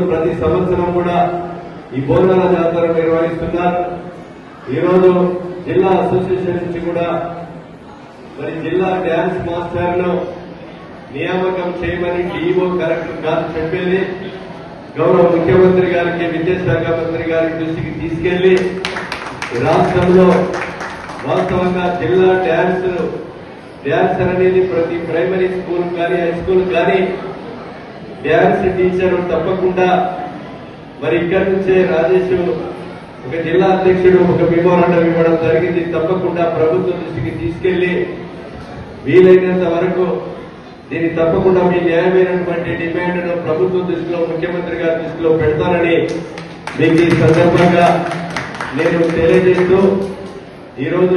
ప్రతి సంవత్సరం కూడా ఈ బోనాల జాతర నిర్వహిస్తున్నారు. ఈరోజు జిల్లా అసోసియేషన్ నుంచి కూడా మరి జిల్లా డ్యాన్స్ మాస్టర్ను నియామకం చేయమని డిఓ కలెక్టర్ గారు చెప్పేది గౌరవ ముఖ్యమంత్రి గారికి విద్యాశాఖ మంత్రి గారి దృష్టికి తీసుకెళ్లి రాష్ట్రంలో వాస్తవంగా జిల్లా డ్యాన్సర్ అనేది ప్రతి ప్రైమరీ స్కూల్ కానీ హై స్కూల్ కానీ డ్యాన్స్ టీచర్ తప్పకుండా మరి ఇక్కడి నుంచే రాజేష్ ఒక జిల్లా అధ్యక్షుడు ఒక మెమోరాండం ఇవ్వడం జరిగింది. తప్పకుండా ప్రభుత్వం దృష్టికి తీసుకెళ్లి వీలైనంత వరకు దీన్ని తప్పకుండా మీ న్యాయమైనటువంటి డిమాండ్ను ప్రభుత్వం దృష్టిలో ముఖ్యమంత్రి గారి దృష్టిలో పెడతానని మీకు ఈ సందర్భంగా నేను తెలియజేస్తూ ఈరోజు